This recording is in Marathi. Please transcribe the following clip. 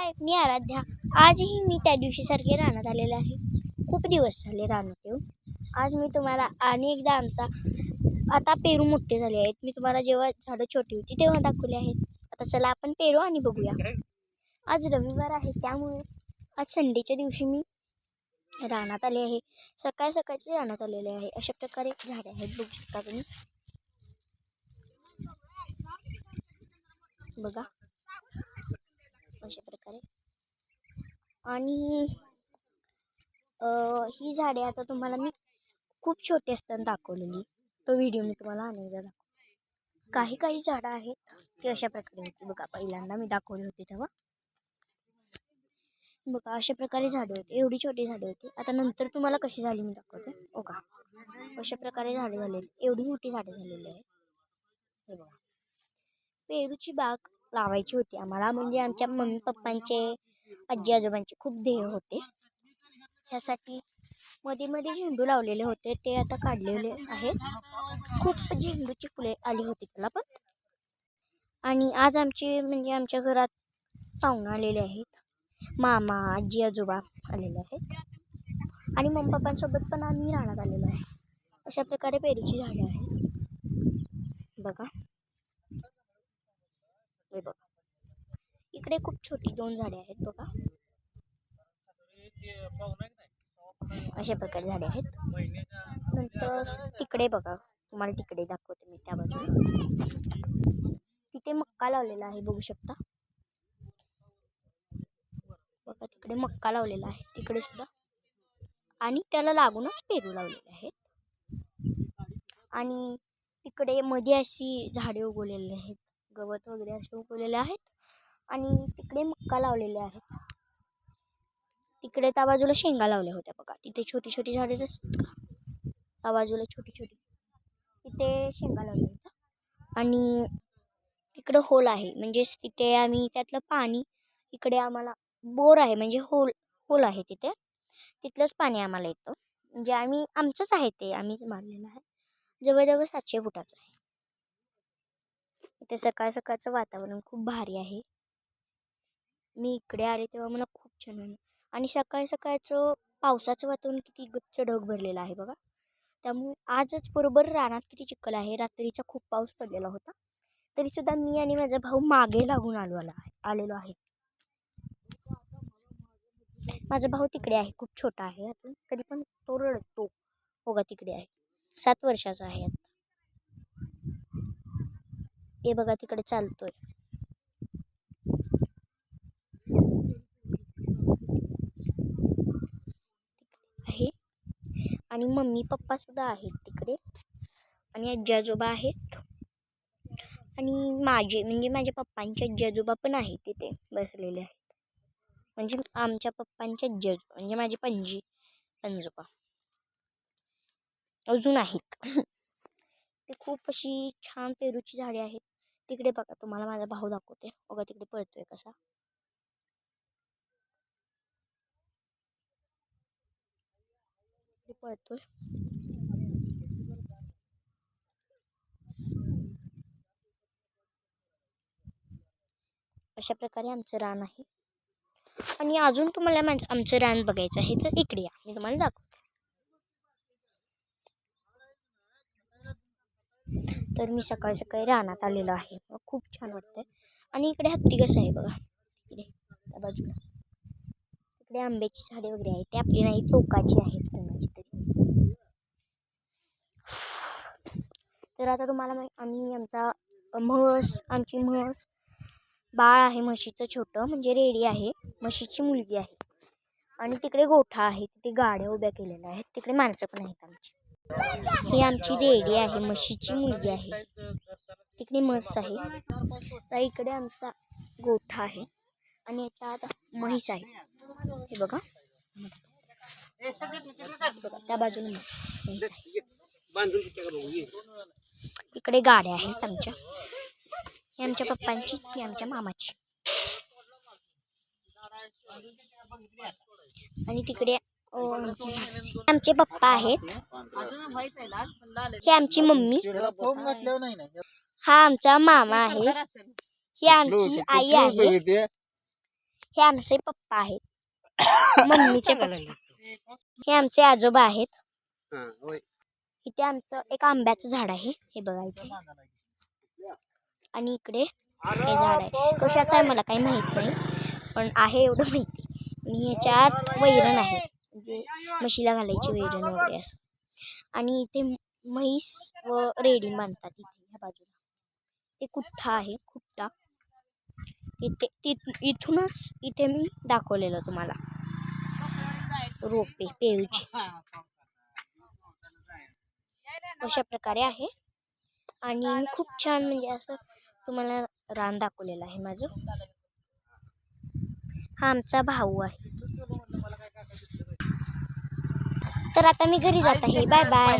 हाय, मी आराध्या. आजही मी त्या दिवशी सारखे रानात आलेले आहे. खूप दिवस झाले रानात येऊन. आज मी तुम्हाला आणि एकदा आमचा आता पेरू मोठे झाले आहेत. मी तुम्हाला जेव्हा झाडं छोटी होती तेव्हा दाखवले आहेत. आता चला आपण पेरू आणि बघूया. आज रविवार आहे, त्यामुळे आज संडेच्या दिवशी मी रानात आले आहे. सकाळी सकाळची रानात आलेले आहे. अशा प्रकारे झाडे आहेत, बघू शकता तुम्ही. बघा अशा प्रकारे. आणि ही झाडे आता तुम्हाला मी खूप छोटी असताना दाखवलेली, तो व्हिडिओ मी तुम्हाला अनेकदा दाखवतो. काही काही झाडं आहेत ती अशा प्रकारे होती. बघा पहिल्यांदा मी दाखवली होती तेव्हा बघा अशा प्रकारे झाडे होती, एवढी छोटी झाडे होती. आता नंतर तुम्हाला कशी झाली मी दाखवते. बघा अशा प्रकारे झाडे झालेली, एवढी मोठी झाडे झालेली आहेत. हे बघा, पेरूची बाग लावायची होती आम्हाला, म्हणजे आमच्या मम्मी पप्पांचे आजी आजोबांचे खूप ध्येय होते. ह्यासाठी मध्ये मध्ये झेंडू लावलेले होते, ते आता काढलेले आहेत. खूप झेंडूची फुले आली होती त्याला पण. आणि आज आमच्या घरात पाहुणे आलेले आहेत. मामा आजी आजोबा आलेले आहेत आणि मम्मी पप्पांसोबत पण आम्ही रानात आलेलो आहे. अशा प्रकारे पेरूची झाडे आहेत. बघा हे बघा, इकडे खूप छोटी 2 झाडे आहेत. बघा अशा प्रकारे झाडे आहेत. नंतर तिकडे बघा, तुम्हाला तिकडे दाखवते मी त्या बाजूला. तिथे मक्का लावलेला आहे, बघू शकता. बघा तिकडे मक्का लावलेला आहे, तिकडे सुद्धा. आणि त्याला लागूनच पेरू लावलेले आहेत. आणि तिकडे मध्ये अशी झाडे उगवलेली आहेत, गवत वगैरे असे उगवलेले आहेत. आणि तिकडे मक्का लावलेले आहेत. तिकडे त्या बाजूला शेंगा लावल्या होत्या बघा. तिथे छोटी छोटी झाडे असतात का, त्या बाजूला छोटी छोटी, तिथे शेंगा लावल्या होत्या. आणि तिकडं होल आहे, म्हणजेच तिथे आम्ही त्यातलं पाणी, इकडे आम्हाला बोर आहे, म्हणजे होल आहे तिथे, तिथलंच पाणी आम्हाला येतं. म्हणजे आमचंच आहे ते, आम्हीच मारलेलं आहे. जवळजवळ 700 फुटाचं आहे. इथे सकाळ सकाळचं वातावरण खूप भारी आहे. मी इकडे आले तेव्हा मला खूप छान वाटलं. आणि सकाळी सकाळचं पावसाचं वातावरण, किती गच्च ढग भरलेलं आहे बघा. त्यामुळे आजच बरोबर रानात किती चिखल आहे. रात्रीचा खूप पाऊस पडलेला होता, तरीसुद्धा मी आणि माझा भाऊ मागे लागून आलेलो आहे. माझा भाऊ तिकडे आहे, खूप छोटा आहे अजून, तरी पण तो रडतो. बघा तिकडे आहे, 7 वर्षाचा आहे आता. हे बघा तिकडे चालतोय. आहे. आणि मम्मी पप्पा सुद्धा आहेत तिकडे, आणि आजी आजोबा आहेत. आणि माझ्या पप्पांचे आजी आजोबा पण आहेत तिथे बसलेले आहेत. म्हणजे आमच्या पप्पांचे आजी आजोबा, म्हणजे माझे पणजी आजोबा अजून आहेत. ते खूप अशी छान पेरूची झाडे आहेत. तिकडे बघा, तुम्हाला माझा भाऊ दाखवते. बघा तिकडे पळतोय कसा, पळतोय. अशा प्रकारे आमचं रान आहे. आणि अजून तुम्हाला आमचं रान बघायचं आहे तर इकडे या, मी तुम्हाला दाखवते. तर मी सकाळी सकाळी रानात आलेलो आहे, खूप छान वाटतंय. आणि इकडे हत्ती कसं आहे बघा, तिकडे त्या बाजूला तिकडे आंब्याची झाडे वगैरे आहेत. ते आपली नाही, टोकाची आहेत कोणाची तरी. तर आता तुम्हाला आमची म्हस बाळ आहे, म्हशीचं छोटं, म्हणजे रेडी आहे, म्हशीची मुलगी आहे. आणि तिकडे गोठा आहे, तिथे गाड्या उभ्या केलेल्या आहेत, तिकडे माणसं पण आहेत आमची. ही आमची रेडी आहे, म्हशीची मुलगी आहे. तिकडे म्हस आहे. तर इकडे आमचा गोठा आहे, आणि याच्या आता म्हैस आहे. हे बघा त्या बाजूने म्हैस आहे. इकडे गाड्या आहेत आमच्या, ही आमच्या पप्पांची, ही आमच्या मामाची. आणि तिकडे आमचे पप्पा आहेत, ही आमची मम्मी, हा आमचा मामा आहे, ही आमची आई आहे, हे आमचे पप्पा आहेत. मम्मीचे पप्पा. हे आमचे आजोबा आहेत. इथे आमचं एक आंब्याचं झाड आहे, हे बघायचं. आणि इकडे हे झाड आहे, कशाचं आहे मला काही माहित नाही, पण आहे एवढं माहिती. आणि ह्याच्यात वैरण आहे, म्हणजे म्हशीला घालायची वैरण वगैरे असं. आणि इथे म्हैस व रेडी बांधतात इथे ह्या बाजूला. ते कुठ्ठा आहे, खुट्टा. इथूनच इथे मी दाखवलेलं तुम्हाला रोपे पेरूची अशा प्रकारे आहे. आणि मी खूप छान म्हणजे असं तुम्हाला रान दाखवलेलं आहे माझं. हा आमचा भाऊ आहे. तर आता मी घरी जात आहे. Bye bye.